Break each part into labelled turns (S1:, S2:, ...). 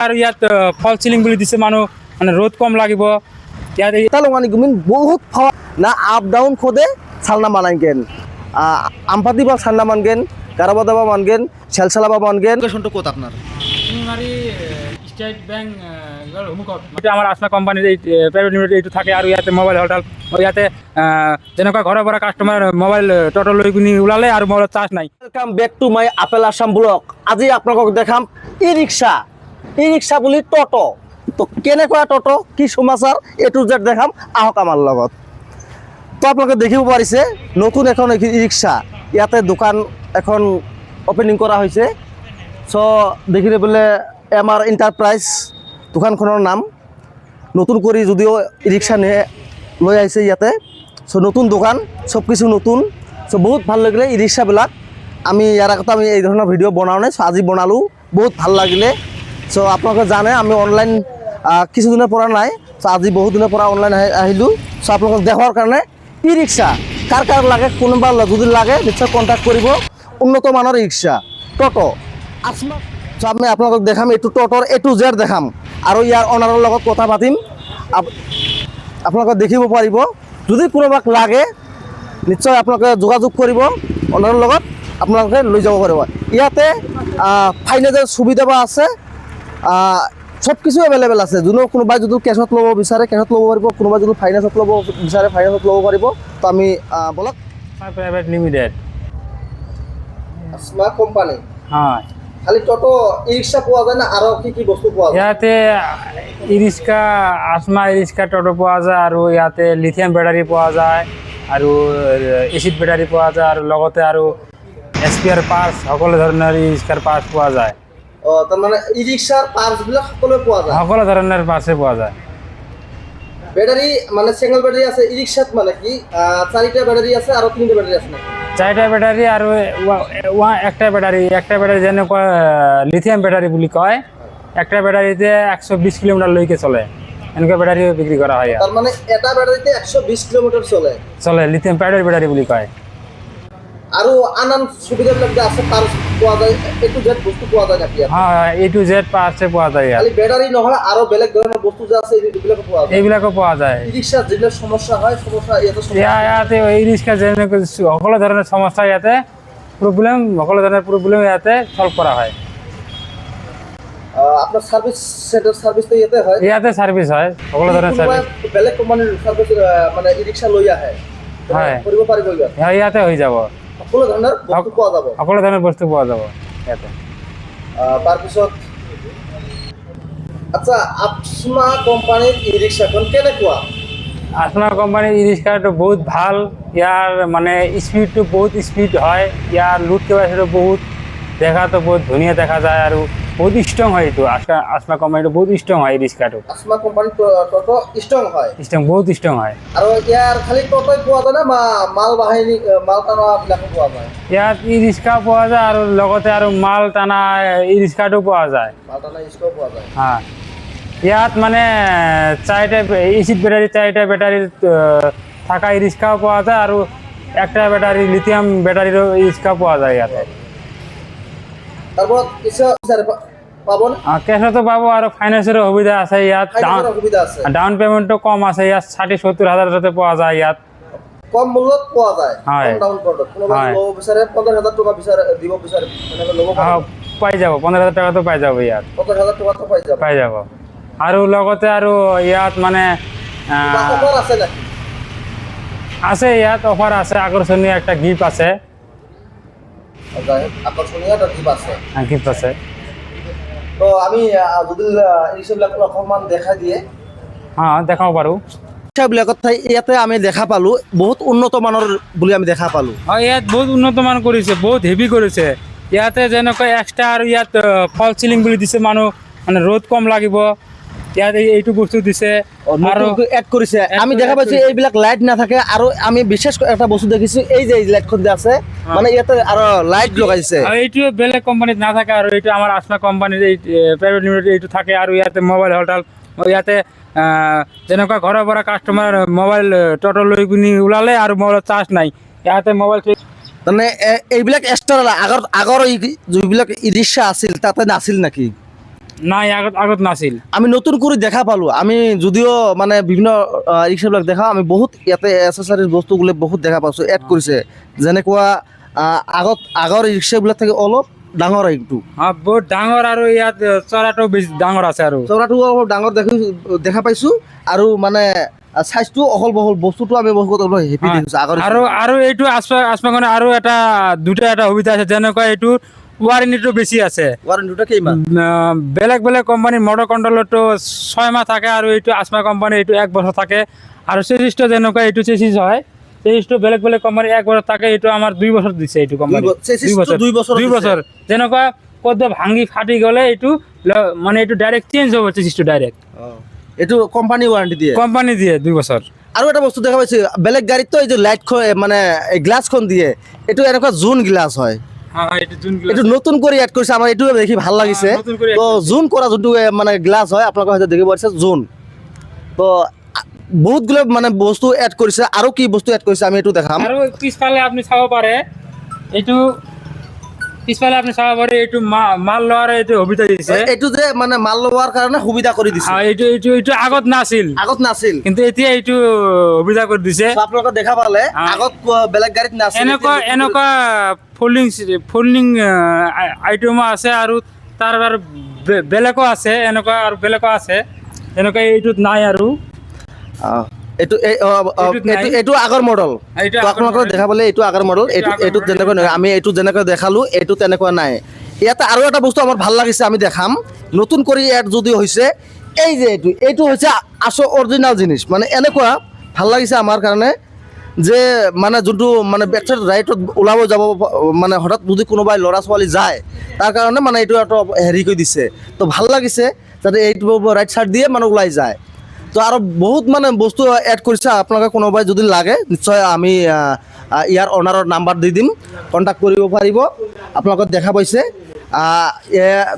S1: আৰু ইয়াত ফল চিলিং বুলি দিছে মানুহ মানে ৰ'দ কম লাগিব ইয়াত
S2: talungan gumin বহুত fawa na up down khode salna manangen ampati ba salna mangen garabada ba mangen selsala ba mangen লোকেশনটো কত আপনার
S1: শিঙিমাৰী ষ্টেট বেংক সন্মুখত এটা আমাৰ আসমা কোম্পানীৰ এই প্ৰাইভেট লিমিটেড এইটো থাকে আৰু ইয়াতে মোবাইল হোটেল ইয়াতে যেনেকুৱা ঘৰৰ পৰা কাষ্টমাৰ মোবাইল টটো লৈ কিনি ওলালে আৰু মোবাইলত চাৰ্জ নাই
S2: welcome back to my apple Assam blog আজি আপোনাক দেখাম ই ৰিক্সা বুলি টটো তো কেনেকুৱা টটো কি সমাচাৰ এ টু জেড দেখাম আহক আমাৰ লগত তো আপোনালোকে দেখিব পাৰিছে নতুন এখন ই ৰিক্সা ইয়াতে দোকান এখন ওপেনিং কৰা হৈছে সো দেখিলে বোলে এমআর এন্টারপ্রাইজ দোকানখনৰ নাম নতুন কৰি যদিও ই ৰিক্সা লৈ আহিছে ইয়াতে সো নতুন দোকান সব কিছু নতুন সো বহুত ভাল লাগিলে ই ৰিক্সাবিলাক আমি ইয়াৰ আগতে আমি এই ধৰণৰ ভিডিঅ' বনাও নাই সো আজি বনালোঁ বহুত ভাল লাগিলে সো আপোনালোকে জানে আমি অনলাইন কিছুদিনৰ পৰা নাই সো আজি বহুত দিনৰ পৰা অনলাইন আহিলোঁ সো আপোনালোকক দেখাৰ কাৰণে ই ৰিক্সা কাৰ লাগে কোনোবা যদি লাগে নিশ্চয় কণ্টেক্ট কৰিব উন্নত মানৰ ই ৰিক্সা টটো আসমা সো আমি আপোনালোকক দেখাম এইটো টটোৰ এ টু জেড দেখাম আৰু ইয়াৰ অনাৰৰ লগত কথা পাতিম আপোনালোকে দেখিব পাৰিব যদি কোনোবাক লাগে নিশ্চয় আপোনালোকে যোগাযোগ কৰিব অনাৰৰ লগত আপোনালোকে লৈ যাব পাৰিব ইয়াতে ফাইনেন্সৰ সুবিধা বা আছে সব কিছু এভেইলেবল আছে যোনো কোনোবাই যদি কেছত ল'ব বিচাৰে কেছত ল'ব পাৰিব কোনোবাই যদি ফাইনেন্সত ল'ব বিচাৰে ফাইনেন্সত ল'ব পাৰিব তো আমি বলক
S1: প্ৰাইভেট লিমিটেড
S2: আসমা কোম্পানী
S1: হয়
S2: খালি টটো ই ৰিক্সা পোৱা যায় না আৰু কি বস্তু পোৱা যায়
S1: ইয়াতে ই ৰিক্সা আসমা ই ৰিক্সা টটো পোৱা যায় আৰু ইয়াতে লিথিয়াম বেটাৰী পোৱা যায় আৰু এচিড বেটাৰী পোৱা যায় আৰু লগতে আৰু স্পেয়াৰ পাৰ্টছ সকলো ধৰণৰ ই ৰিক্সাৰ পাৰ্টছ পোৱা যায়
S2: তাৰমানে ই ৰিক্সাৰ পাৰ্টছবিলাক সকলো পোৱা যায়
S1: সকলো ধৰণৰ পাৰ্টছে পোৱা যায়
S2: ব্যাটারি মানে সিঙ্গেল ব্যাটারি আছে ই রিক্সাত মানে কি চারিটা ব্যাটারি আছে আর তিনটা ব্যাটারি আছে নাকি
S1: চাৰিটা বেটাৰী আৰু একটা বেটাৰী যেনেকুৱা লিথিয়াম বেটাৰী বুলি কয় একটা বেটাৰীতে 120 কিলোমিটাৰলৈকে চলে এনেকুৱা বেটাৰী বিক্ৰী কৰা হয়
S2: তার মানে এটা ব্যাটারিতে 120 কিলোমিটার চলে
S1: লিথিয়াম পাউডাৰ বেটাৰী বুলি কয়
S2: আৰু আনান সুবিধাবিলাক যে আছে পার্টস পোৱা যায় এ টু জেড বস্তু পোৱা যায় নাকি
S1: হয় এ টু জেড পাৰ্টছে পোৱা যায় ইয়াত
S2: খালি ব্যাটারি নহয় আৰু বেলেগ ধৰণৰ বস্তু যে আছে এইবিলাকো পোৱা যায়
S1: এইবিলাকো পোৱা যায়
S2: ই ৰিক্সাত যিবিলাক সমস্যা হয় সমস্যা
S1: ইয়াতে এই ৰিক্সা যেনেকৈ সকলো ধৰণৰ সমস্যা ইয়াতে সকলো ধৰণৰ প্ৰব্লেম ইয়াতে সলভ কৰা হয়
S2: আপনার সার্ভিস সেন্টার সার্ভিস তো
S1: ইয়াতে সার্ভিস হয় সকলো ধৰণৰ সাৰ্ভিস
S2: বেলেগ কোম্পানীৰ সার্ভিস মানে ই ৰিক্সা লৈ আহে
S1: হয়
S2: কৰিব পাৰিব
S1: ইয়াতে হৈ যাব
S2: সকলো ধৰণৰ বস্তু পোৱা যাব
S1: সকলো ধৰণৰ বস্তু পোৱা যাব ইয়াতে
S2: তাৰপিছত আচ্ছা আসমা কোম্পানীৰ ই ৰিক্সাখন কেনেকুৱা
S1: আসমা কোম্পানীৰ ই ৰিক্সাটো বহুত ভাল ইয়াৰ মানে স্পীডটো বহুত স্পীড হয় ইয়াৰ লুড কেপাচিটিটো বহুত দেখাতো বহুত ধুনীয়া দেখা যায় আৰু বহুত ষ্ট্ৰং হয় এইটো আসমা কোম্পানীটো বহুত ষ্ট্ৰং হয় ই ৰিক্সাটো
S2: আসমা কোম্পানীৰ টটো ষ্ট্ৰং হয়
S1: বহুত ষ্ট্ৰং হয়
S2: আৰু ইয়াৰ খালি টটোই পোৱা যায় না মাল বাহিনী মাল টানাবিলাকো পোৱা যায়
S1: ইয়াত ই ৰিক্সা পোৱা যায় আৰু লগতে আৰু মাল টানা ই ৰিক্সাটো পোৱা যায়
S2: মাল টানা ৰিক্সাও পোৱা যায়
S1: হ্যাঁ ইয়াত মানে চাৰিটা এচিড বেটাৰী চাৰিটা বেটাৰী থাকা ই ৰিক্সাও পোৱা যায় আৰু একটা বেটাৰী লিথিয়াম বেটাৰীৰো ই ৰিক্সা পোৱা যায় ইয়াতে
S2: তারপর পাব না
S1: কেছতো পাব আৰু ফাইনেন্সৰো সুবিধা আছে ইয়াত
S2: সুবিধা আছে
S1: ডাউন পেমেন্টটো কম আছে ইয়াত 60-70 হাজাৰতে পোৱা যায় ইয়াত
S2: কম মূল্যত পোৱা যায়
S1: হয়
S2: ডাউন পেমেন্ট কোনোবা ল'ব বিচাৰে 15000 টকা বিচাৰে দিব বিচাৰে এনেকৈ ল'ব
S1: পাই যাব 15000 টকাটো পাই যাব ইয়াত
S2: 15000 টকাটো পাই যাব
S1: আৰু লগতে আৰু ইয়াত মানে
S2: অফাৰ আছে নাকি
S1: আছে ইয়াত অফাৰ আছে আকৰ্ষণীয় একটা গিফট আছে
S2: আকর্ষণীয় একটা
S1: গিফট আছে
S2: তো আমি যদি এইসববিলাক অকণমান দেখাই দিয়ে
S1: দেখাব পাৰোঁ
S2: বিলাকত ইয়াতে আমি দেখা পালোঁ বহুত উন্নত মানৰ বুলি আমি দেখা পালোঁ
S1: ইয়াত বহুত উন্নত মান কৰিছে বহুত হেভি কৰিছে ইয়াতে যেনেকৈ এক্সট্ৰা আৰু ইয়াত ফল চিলিং বুলি দিছে মানুহ মানে ৰ'দ কম লাগিব ইয়াত এইটো বস্তু দিছে
S2: আৰু এড কৰিছে আমি দেখা পাইছোঁ এইবিলাক লাইট নাথাকে আৰু আমি বিশেষ এটা বস্তু দেখিছোঁ এই যে লাইটখন যে আছে মানে ইয়াতে আৰু লাইট লগাইছে
S1: এইটো বেলেগ কোম্পানীত নাথাকে আৰু এইটো আমাৰ আসমা কোম্পানীৰ এই প্ৰাইভেট লিমিটেড এইটো থাকে আৰু ইয়াতে মোবাইল হোটেল ইয়াতে যেনেকুৱা ঘৰৰ পৰা কাষ্টমাৰ মোবাইল টটো লৈ কিনি ওলালে আৰু মোবাইলত চাৰ্জ নাই ইয়াতে মোবাইল
S2: মানে এইবিলাক এক্সট্ৰা আগৰ যিবিলাক ই ৰিক্সা আছিল তাতে নাছিল নেকি
S1: নাই আগত আগত নাছিল।
S2: আমি নতুন করে দেখা পালো, আমি যদিও মানে বিভিন্ন ৰিক্সাবিলাক দেখা, আমি বহুত ইয়াতে এচেচাৰিজ বস্তুগুলো বহুত দেখা পাইছোঁ এড কৰিছে, যেনেকুৱা আগৰ ৰিক্সাবিলাক থাকে অলপ ডাঙৰ একটু,
S1: বহুত ডাঙৰ আৰু ইয়াত চৰাটো বেছি ডাঙৰ আছে আৰু
S2: চৰাটো অলপ ডাঙৰ দেখা পাইছোঁ, আৰু মানে চাইজটো অহল বহল, বস্তুটো আমি বহুত হেপি দেখিছোঁ আগৰ
S1: আৰু এইটো আচপাখনে আৰু দুটা সুবিধা আছে, যেনেকুৱা এইটো ৱাৰেণ্টিটো বেছি আছে।
S2: ৱাৰেণ্টিটো কিমান?
S1: বেলেগ বেলেগ কোম্পানীৰ মটৰ কণ্ট্ৰলৰটো 6 মাহ থাকে আৰু এইটো আসমা কোম্পানীৰ এইটো 1 বছৰ থাকে। আৰু চেচিছটো যেনেকুৱা এইটো চেচিছ হয়, চেচিছটো বেলেগ বেলেগ কোম্পানীৰ 1 বছৰ থাকে, এইটো আমাৰ 2 বছৰ দিছে এইটো কোম্পানী।
S2: 2 বছৰ
S1: যেনেকুৱা ক'ত ভাঙি ফাটি গ'লে এইটো মানে এইটো ডাইৰেক্ট চেঞ্জ হ'ব, চেচিছটো ডাইৰেক্ট
S2: এইটো কোম্পানী ৱাৰেণ্টি দিয়ে,
S1: কোম্পানী দিয়ে 2 বছৰ।
S2: আৰু এটা বস্তু দেখা পাইছোঁ, বেলেগ গাড়ীততো এই যে লাইট মানে গ্লাছখন দিয়ে, এইটো এনেকুৱা জোন গ্লাছ হয়, এইটো নতুন কৰি এড কৰিছে, আমাৰ এইটো দেখি ভাল লাগিছে। তো জোন কৰা যোনটো মানে গ্লাছ হয়, আপোনালোকে হয়তো দেখিব পাৰিছে জোন। তো বহুতগুলো মানে বস্তু এড কৰিছে, আৰু কি বস্তু এড কৰিছে আমি এইটো দেখাম।
S1: আৰু পিছফালে আপুনি চাব পাৰে, এইটো পিছফালে আপুনি চাব পাৰে, এইটো মাল লোৱাৰ এইটো সুবিধা দিছে।
S2: এইটো যে মানে মাল লোৱাৰ কাৰণে সুবিধা কৰি দিছে,
S1: এইটো আগত নাছিল, কিন্তু এতিয়া এইটো সুবিধা কৰি দিছে।
S2: আপোনালোকে দেখা পালে আগত বেলেগ গাড়ীত নাছিল।
S1: এনেকুৱা ফল্ডিং আইটেমো আছে, আৰু তাৰ আৰু বেলেগো আছে, এনেকুৱা আৰু বেলেগো আছে, এনেকুৱা এইটোত নাই আৰু
S2: এইটো আগৰ মডেল। আপোনালোকে দেখা পালে এইটো আগৰ মডেল, এইটো যেনেকৈ নহয়, আমি এইটো যেনেকৈ দেখালো এইটো তেনেকুৱা নাই। ইয়াতে আৰু এটা বস্তু আমাৰ ভাল লাগিছে, আমি দেখাম। নতুন কৰি এড যদি হৈছে, এই যে এইটো হৈছে আচল অৰিজিনেল জিনিস, মানে এনেকুৱা ভাল লাগিছে আমাৰ কাৰণে, যে মানে যোনটো মানে বেক চাইড ৰাইটত ওলাব যাব, মানে হঠাৎ যদি কোনোবাই ল'ৰা ছোৱালী যায়, তাৰ কাৰণে মানে এইটো এটা হেৰি কৰি দিছে। তো ভাল লাগিছে যাতে এইটো ৰাইট চাইড দিয়ে মানে ওলাই যায়। তো আৰু বহুত মানে বস্তু এড কৰিছে, আপোনালোকে কোনোবাই যদি লাগে নিশ্চয় আমি ইয়াৰ অনাৰৰ নাম্বাৰ দি দিম, কণ্টেক্ট কৰিব পাৰিব। আপোনালোকে দেখা পাইছে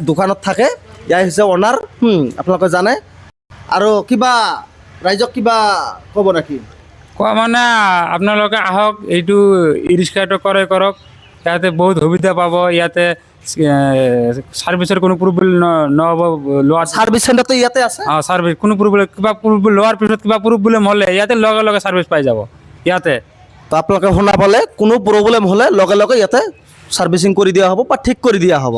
S2: দোকানত থাকে, ইয়াৰ হৈছে অনাৰ, আপোনালোকে জানে। আৰু কিবা ৰাইজক কিবা ক'ব নেকি?
S1: কোৱা মানে আপোনালোকে আহক, এইটো ই ৰিক্সাটো ক্ৰয় কৰক, ইয়াতে বহুত সুবিধা পাব। ইয়াতে সার্ভিসের কোনো প্রবলেম নহ'ব। লোৱাৰ
S2: সার্ভিস চেণ্টাৰটো ইয়াতে আছে।
S1: সার্ভিস কোনো প্রবলেম, কিবা প্ৰবলেম লোৱাৰ পিছত কিবা প্ৰবলেম হ'লে ইয়াতে লগে লগে সার্ভিস পাই যাব ইয়াতে।
S2: তো আপোনালোকে শুনা পালে, কোনো প্ৰব্লেম হ'লে লগে লগে ইয়াতে সাৰ্ভিচিং কৰি দিয়া হ'ব বা ঠিক কৰি দিয়া হ'ব।